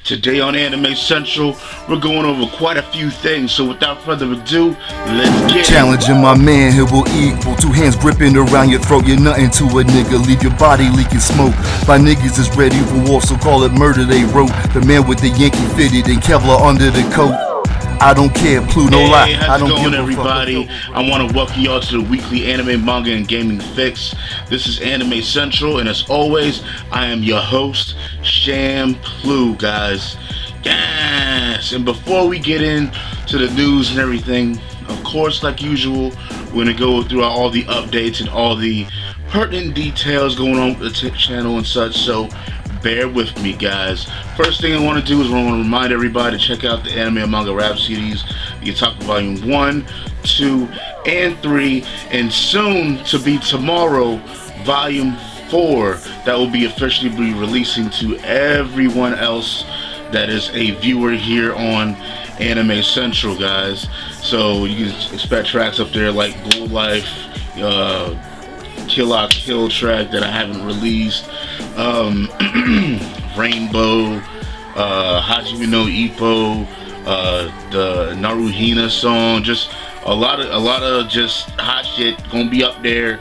Today on Anime Central, we're going over quite a few things, so without further ado, let's get challenging my manhood will equal. Two hands gripping around your throat, you're nothing to a nigga. Leave your body leaking smoke. My niggas is ready for war, so call it murder, they wrote. The man with the Yankee fitted and Kevlar under the coat. I don't care, Plu, no lie. How's it going, everybody? I want to welcome y'all to the weekly anime, manga, and gaming fix. This is Anime Central, and as always, I am your host, Plu, guys. Yes! And before we get into the news and everything, of course, like usual, we're going to go through all the updates and all the pertinent details going on with the channel and such, so bear with me, guys. First thing I want to do is I want to remind everybody to check out the anime and manga rap CDs. You talk volume 1, 2, and 3, and soon to be tomorrow, volume 4, that will be officially be releasing to everyone else that is a viewer here on Anime Central, guys. So you can expect tracks up there like Gold Life, Kill La Kill track that I haven't released, Rainbow, Hajime no Ippo, the Naruhina song, just a lot of just hot shit gonna be up there.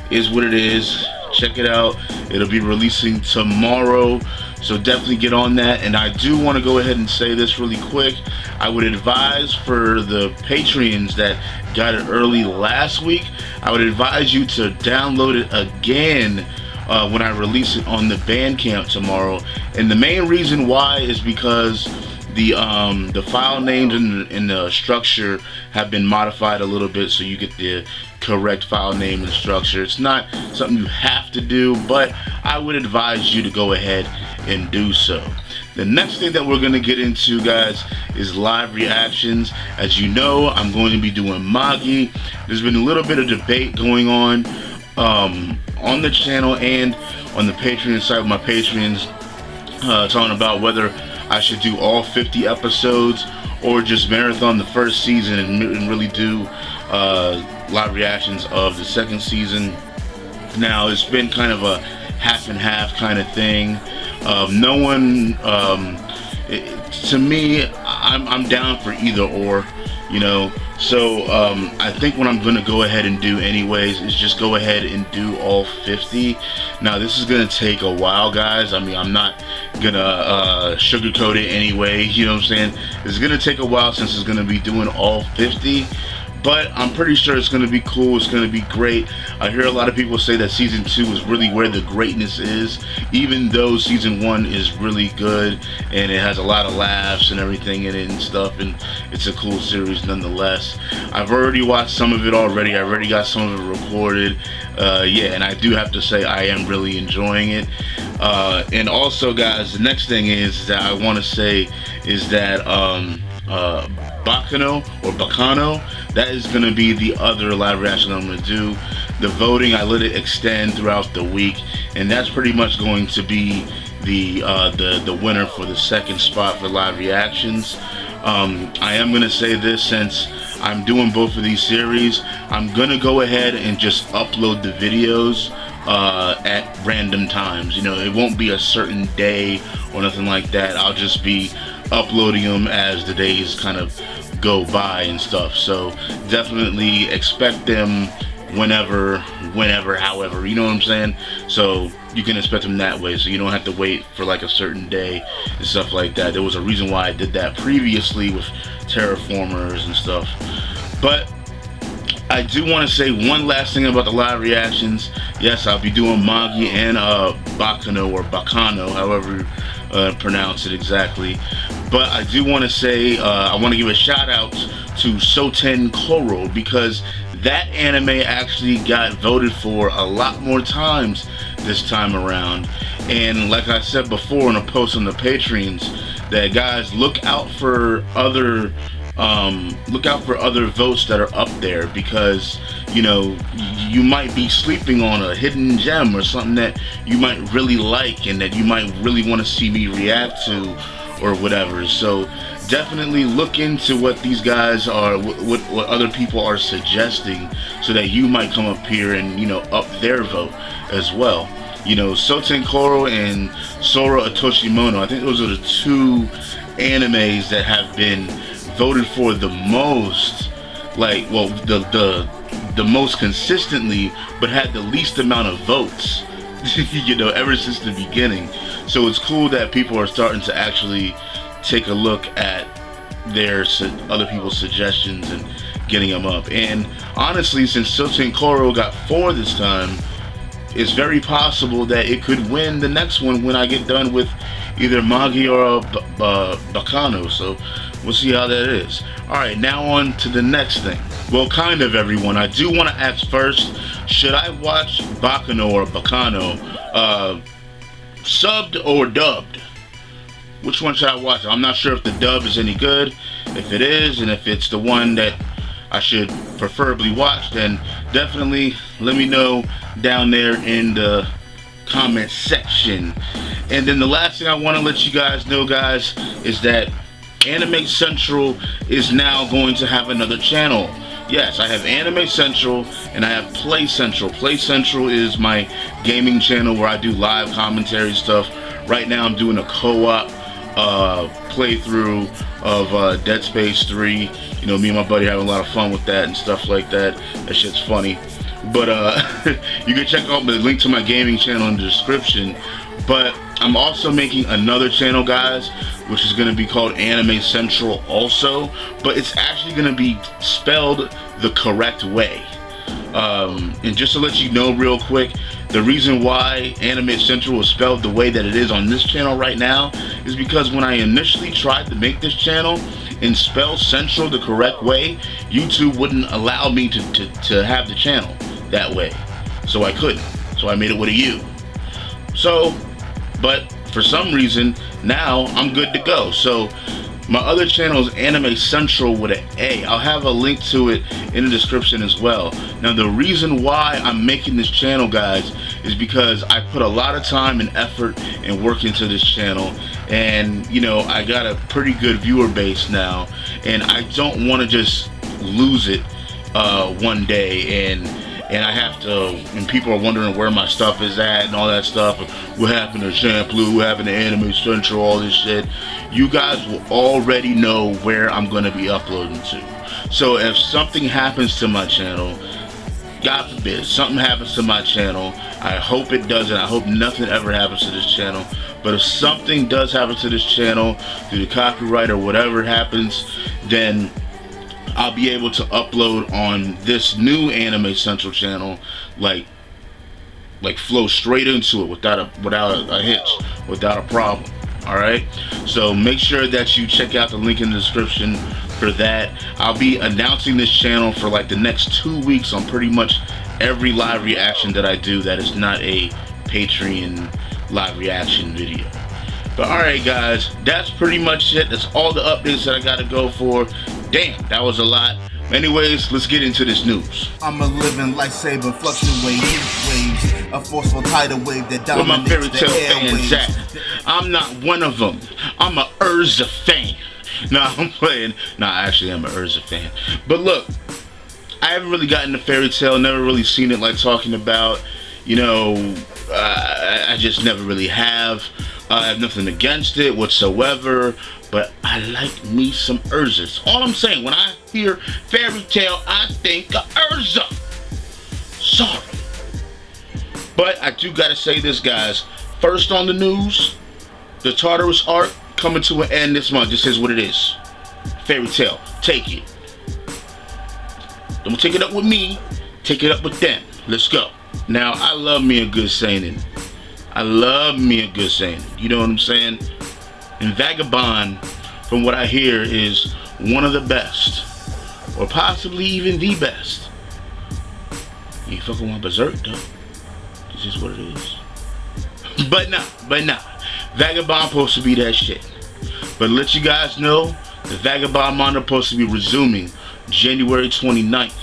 Is what it is. Check it out. It'll be releasing tomorrow, so definitely get on that. And I do want to go ahead and say this really quick. I would advise for the Patreons that got it early last week, I would advise you to download it again when I release it on the Bandcamp tomorrow. And the main reason why is because the file names and the structure have been modified a little bit, so you get the correct file name and structure. It's not something you have to do, but I would advise you to go ahead and do so. The next thing that we're going to get into, guys, is live reactions. As you know, I'm going to be doing Magi. There's been a little bit of debate going on the channel and on the Patreon side with my patrons, talking about whether I should do all 50 episodes or just marathon the first season and really do live reactions of the second season. Now, it's been kind of a half and half kind of thing. No one, to me, I'm down for either or, you know. So I think what I'm going to go ahead and do anyways is just go ahead and do all 50. Now, this is going to take a while, guys. I mean, I'm not going to sugarcoat it anyway, you know what I'm saying? It's going to take a while since it's going to be doing all 50. But I'm pretty sure it's going to be cool. It's going to be great. I hear a lot of people say that season 2 is really where the greatness is, even though season 1 is really good and it has a lot of laughs and everything in it and stuff, and it's a cool series nonetheless. I've already watched some of it already. I already got some of it recorded. Yeah, and I do have to say I am really enjoying it. And also, guys, the next thing is that I want to say is that Bacano, that is going to be the other live reaction I'm going to do. The voting, I let it extend throughout the week, and that's pretty much going to be the winner for the second spot for live reactions. I am going to say this, since I'm doing both of these series, I'm going to go ahead and just upload the videos at random times. You know, it won't be a certain day or nothing like that. I'll just be uploading them as the days kind of go by and stuff. So definitely expect them whenever, however, you know what I'm saying? So you can expect them that way, so you don't have to wait for like a certain day and stuff like that. There was a reason why I did that previously with Terraformers and stuff. But I do want to say one last thing about the live reactions. Yes, I'll be doing Magi and Bacano, or Bacano, however you pronounce it exactly. But I do want to say, I want to give a shout out to Soten Koro, because that anime actually got voted for a lot more times this time around. And like I said before in a post on the Patreons, that guys, look out for other votes that are up there, because you know, you might be sleeping on a hidden gem or something that you might really like and that you might really want to see me react to or whatever. So definitely look into what these guys are, what other people are suggesting, so that you might come up here and, you know, up their vote as well. You know, Soten Koro and Sora Otoshimono. I think those are the two animes that have been voted for the most, like, well, the most consistently, but had the least amount of votes. You know, ever since the beginning. So it's cool that people are starting to actually take a look at their other people's suggestions and getting them up. And honestly, since Soten Koro got 4 this time, it's very possible that it could win the next one when I get done with either Magi or Bacano. So we'll see how that is. Alright, now on to the next thing. Well, kind of, everyone. I do want to ask first, should I watch Bacano or Bacano subbed or dubbed? Which one should I watch? I'm not sure if the dub is any good. If it is, and if it's the one that I should preferably watch, then definitely let me know down there in the comment section. And then the last thing I want to let you guys know, guys, is that AnimeCenTruL is now going to have another channel. Yes, I have AnimeCenTruL and I have PlayCentral. PlayCentral is my gaming channel where I do live commentary stuff. Right now I'm doing a co-op playthrough of Dead Space 3. You know, me and my buddy having a lot of fun with that and stuff like that. That shit's funny. But you can check out the link to my gaming channel in the description. But I'm also making another channel, guys, which is going to be called AnimeCenTruL also, but it's actually going to be spelled the correct way. And just to let you know real quick, the reason why AnimeCenTruL is spelled the way that it is on this channel right now is because when I initially tried to make this channel and spell Central the correct way, YouTube wouldn't allow me to have the channel that way. So I couldn't. So I made it with a U. So, but for some reason, now I'm good to go. So my other channel is AnimeCenTruL with an A. I'll have a link to it in the description as well. Now the reason why I'm making this channel, guys, is because I put a lot of time and effort and work into this channel. And, you know, I got a pretty good viewer base now. And I don't want to just lose it one day and I have to, and people are wondering where my stuff is at and all that stuff, what happened to Shampoo, what happened to AnimeCenTruL, all this shit. You guys will already know where I'm going to be uploading to. So if something happens to my channel, God forbid, something happens to my channel, I hope it doesn't, I hope nothing ever happens to this channel, but if something does happen to this channel, through the copyright or whatever happens, then I'll be able to upload on this new AnimeCenTruL channel, like flow straight into it without a hitch, without a problem. All right, so make sure that you check out the link in the description for that. I'll be announcing this channel for like the next 2 weeks on pretty much every live reaction that I do that is not a Patreon live reaction video. But alright guys, that's pretty much it. That's all the updates that I gotta go for. Damn, that was a lot. Anyways, let's get into this news. I'm a living lightsaber, fluctuating waves, a forceful tidal wave that dominates my fairy tale the fans airwaves. at? I'm not one of them. I'm a Urza fan. Nah, I'm playing. Nah, actually, I'm a Urza fan. But look, I haven't really gotten the fairy tale, never really seen it like talking about. You know, I just never really have. I have nothing against it whatsoever, but I like me some Urzas. All I'm saying, when I hear fairy tale, I think of Urza. Sorry. But I do gotta say this, guys. First on the news, the Tartarus arc coming to an end this month. This is what it is. Fairy tale. Take it. Don't take it up with me. Take it up with them. Let's go. Now, I love me a good seinen. I love me a good seinen. You know what I'm saying? And Vagabond, from what I hear, is one of the best. Or possibly even the best. You ain't fucking want Berserk, though. This is what it is. But nah. Vagabond supposed to be that shit. But let you guys know, the Vagabond manga supposed to be resuming January 29th.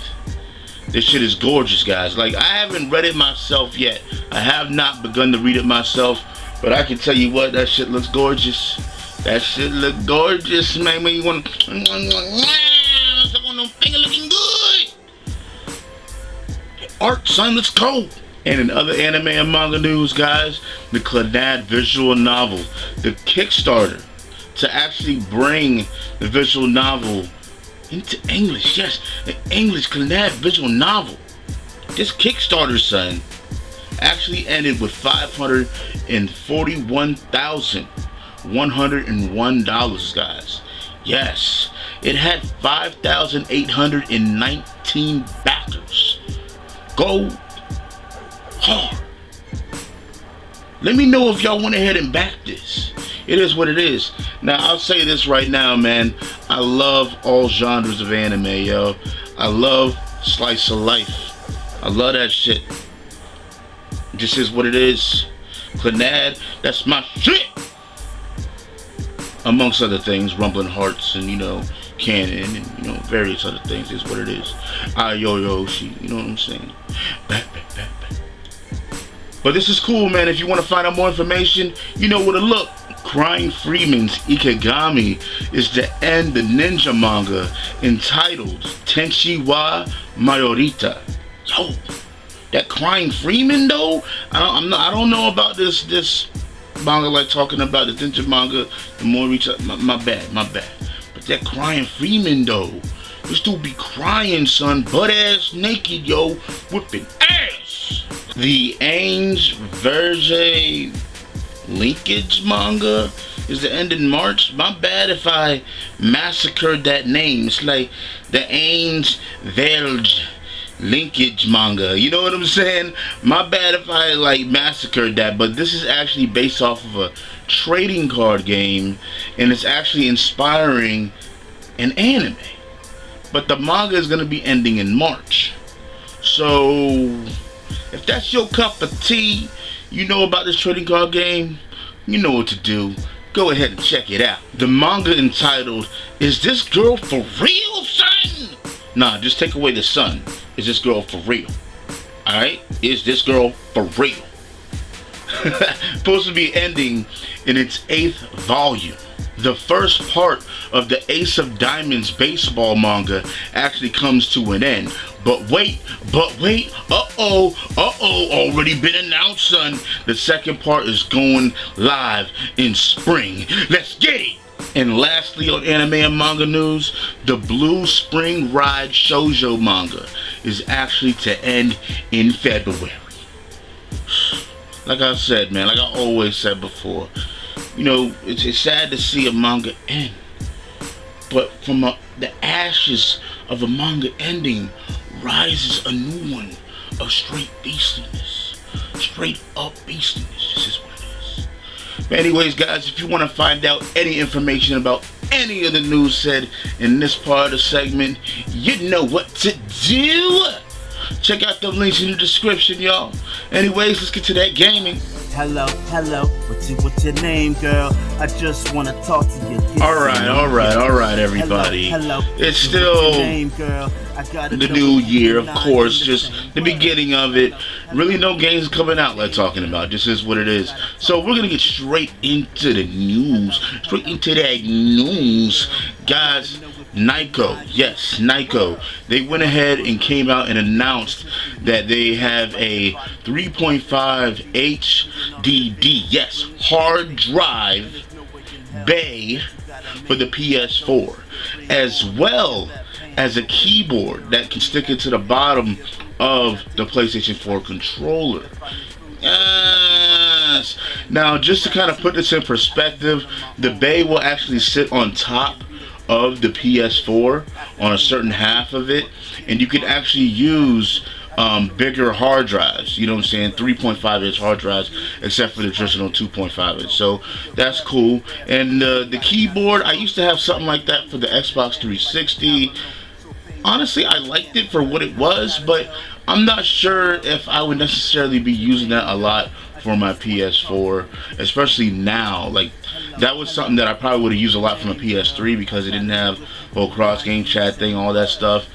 This shit is gorgeous, guys. Like, I haven't read it myself yet. I have not begun to read it myself. But I can tell you what, that shit looks gorgeous. That shit look gorgeous, man. When you want to... finger looking good. Art, son, let's go. And in other anime and manga news, guys, the Clannad visual novel, the Kickstarter to actually bring the visual novel into English. Yes, the English Clannad visual novel. This Kickstarter, son, actually ended with $541,101, guys. Yes, it had 5,819 backers. Go hard. Let me know if y'all went ahead and backed this. It is what it is. Now, I'll say this right now, man. I love all genres of anime, yo. I love slice of life. I love that shit. This is what it is. Clannad, that's my shit. Amongst other things, Rumbling Hearts and, you know, Canon and, you know, various other things is what it is. Yo-Yoshi, you know what I'm saying? But this is cool, man. If you want to find out more information, you know where to look. Crying Freeman's Ikegami is to end the ninja manga entitled Tenshi wa Mayorita. Yo, that Crying Freeman though, I don't know about this manga like talking about the ninja manga. The more my bad. But that Crying Freeman though, this dude be crying, son, butt ass naked, yo, whipping ass. The Xenoverse linkage manga is the end in March. My bad if I massacred that name. It's like the Xenoverse linkage manga. You know what I'm saying? My bad if I like massacred that. But this is actually based off of a trading card game, and it's actually inspiring an anime. But the manga is gonna be ending in March. So if that's your cup of tea, you know about this trading card game, you know what to do. Go ahead and check it out. The manga entitled, Is This Girl For Real, Son? Nah, just take away the son. Is this girl for real? Alright? Is this girl for real? Supposed to be ending in its 8th volume. The first part of the Ace of Diamonds baseball manga actually comes to an end. But wait, already been announced, son. The second part is going live in spring. Let's get it! And lastly, on anime and manga news, the Blue Spring Ride shoujo manga is actually to end in February. Like I said, man, like I always said before, you know, it's sad to see a manga end, but from the ashes of a manga ending rises a new one of straight beastliness. Straight up beastliness. This is what it is. But anyways, guys, if you want to find out any information about any of the news said in this part of the segment, you know what to do. Check out the links in the description, y'all. Anyways, let's get to that gaming. Hello, what's your name, girl? I just wanna talk to you. Alright, everybody. Hello. It's still the new year, of course, just the beginning of it. Really no games coming out like talking about. This is what it is. So we're gonna get straight into the news. Straight into that news. Guys, Nico, yes, Nico, they went ahead and came out and announced that they have a 3.5 HDD, yes, hard drive bay for the PS4, as well as a keyboard that can stick into the bottom of the PlayStation 4 controller. Yes. Now, just to kind of put this in perspective, the bay will actually sit on top of the PS4 on a certain half of it, and you can actually use bigger hard drives, you know what I'm saying, 3.5 inch hard drives, except for the traditional 2.5 inch. So that's cool. And the keyboard, I used to have something like that for the Xbox 360. Honestly, I liked it for what it was, but I'm not sure if I would necessarily be using that a lot for my PS4, especially now. Like, that was something that I probably would have used a lot from a PS3 because it didn't have whole cross game chat thing, all that stuff.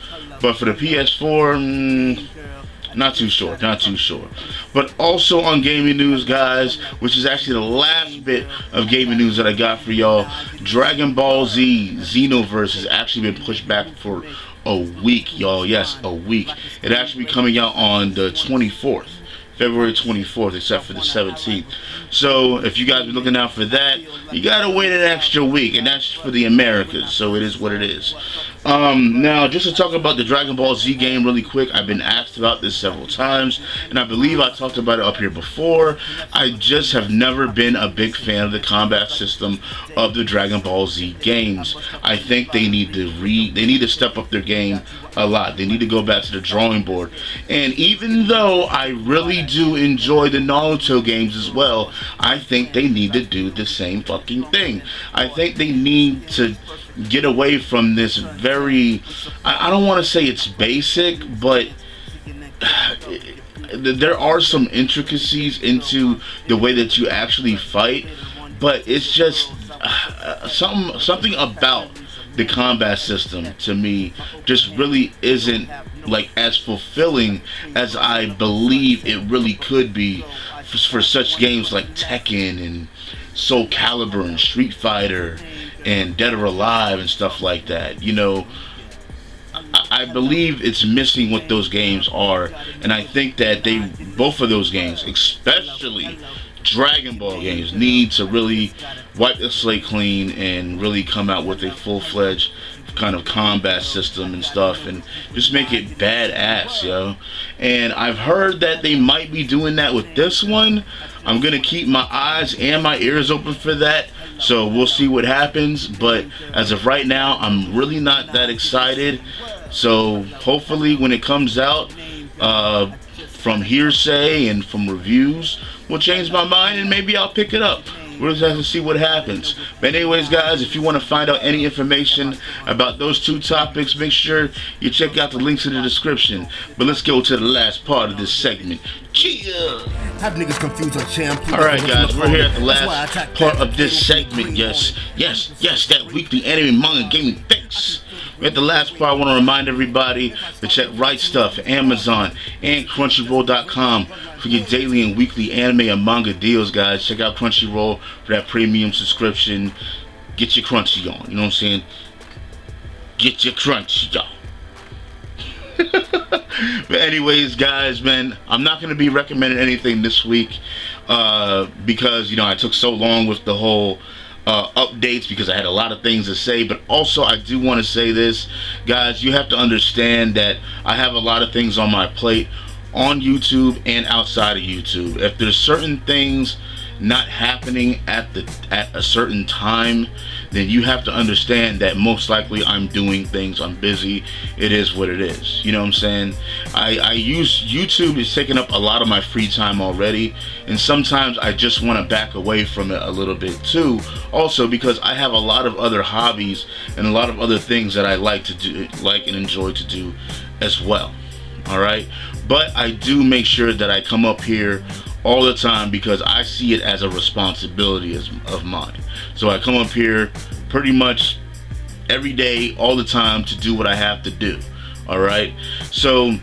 But for the PS4, not too sure. But also on gaming news, guys, which is actually the last bit of gaming news that I got for y'all, Dragon Ball Z Xenoverse has actually been pushed back for a week, y'all. Yes, a week. It actually be coming out on the 24th. February 24th, except for the 17th. So if you guys are looking out for that, you gotta wait an extra week, and that's for the Americas. So it is what it is. Now, just to talk about the Dragon Ball Z game really quick, I've been asked about this several times, and I believe I talked about it up here before. I just have never been a big fan of the combat system of the Dragon Ball Z games. I think they need to step up their game a lot. They need to go back to the drawing board. And even though I really do enjoy the Naruto games as well, I think they need to do the same fucking thing. I think they need to get away from this very, I don't want to say it's basic, but there are some intricacies into the way that you actually fight, but it's just something about the combat system to me just really isn't like as fulfilling as I believe it really could be for such games like Tekken and Soul Calibur and Street Fighter and Dead or Alive and stuff like that. You know, I believe it's missing what those games are, and I think that both of those games, especially Dragon Ball games, need to really wipe the slate clean and really come out with a full-fledged kind of combat system and stuff, and just make it badass, yo. And I've heard that they might be doing that with this one. I'm gonna keep my eyes and my ears open for that, so we'll see what happens. But as of right now, I'm really not that excited. So hopefully when it comes out, from hearsay and from reviews, will change my mind and maybe I'll pick it up. We'll just have to see what happens. But anyways, guys, if you want to find out any information about those two topics, make sure you check out the links in the description. But let's go to the last part of this segment. Cheers! Alright, guys, we're here at the last part of this segment. Yes, that weekly anime, manga, gaming fix. We're at the last part. I want to remind everybody to check Right Stuff, Amazon, and Crunchyroll.com for your daily and weekly anime and manga deals, guys. Check out Crunchyroll for that premium subscription. Get your crunchy on. You know what I'm saying? Get your crunchy on. But anyways, guys, man, I'm not going to be recommending anything this week because, you know, I took so long with the whole updates because I had a lot of things to say. But also I do want to say this, guys, you have to understand that I have a lot of things on my plate on YouTube and outside of YouTube. If there's certain things not happening at a certain time, then you have to understand that most likely I'm doing things, I'm busy, it is what it is. You know what I'm saying? I use YouTube, is taking up a lot of my free time already, and sometimes I just want to back away from it a little bit too, also because I have a lot of other hobbies and a lot of other things that I like to do, like and enjoy to do as well. Alright, but I do make sure that I come up here all the time because I see it as a responsibility of mine. So I come up here pretty much every day, all the time, to do what I have to do. Alright, so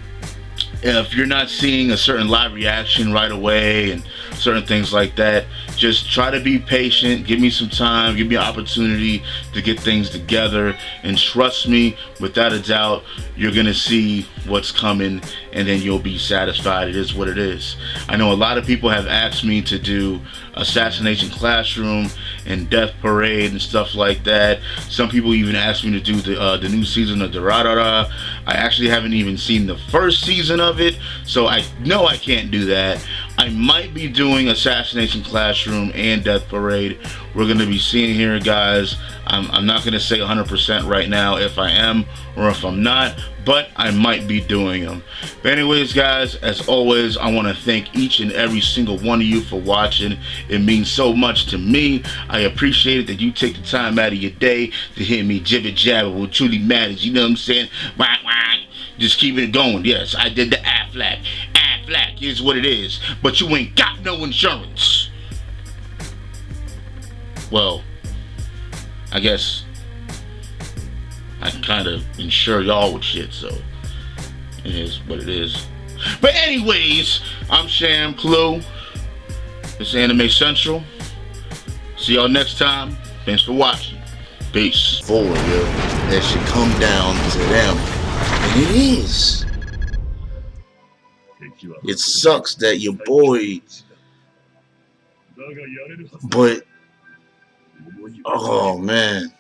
if you're not seeing a certain live reaction right away and certain things like that, just try to be patient, give me some time, give me an opportunity to get things together, and trust me, without a doubt, you're gonna see what's coming and then you'll be satisfied. It is what it is. I know a lot of people have asked me to do Assassination Classroom and Death Parade and stuff like that. Some people even asked me to do the new season of Durarara. I actually haven't even seen the first season of it, so I know I can't do that. I might be doing Assassination Classroom and Death Parade. We're going to be seeing here, guys. I'm not going to say 100% right now if I am or if I'm not, but I might be doing them. But anyways, guys, as always, I want to thank each and every single one of you for watching. It means so much to me. I appreciate it that you take the time out of your day to hear me jibber jabber what truly matters. You know what I'm saying? Wah, wah. Just keeping it going. Yes, I did the Aflac. Aflac is what it is, but you ain't got no insurance. Well, I guess I can kind of insure y'all with shit, so it is what it is. But anyways, I'm AnimeCenTruL. It's AnimeCenTruL. See y'all next time. Thanks for watching. Peace. Forward, yo. That should come down to them. And it is. It sucks that your boy, but oh man,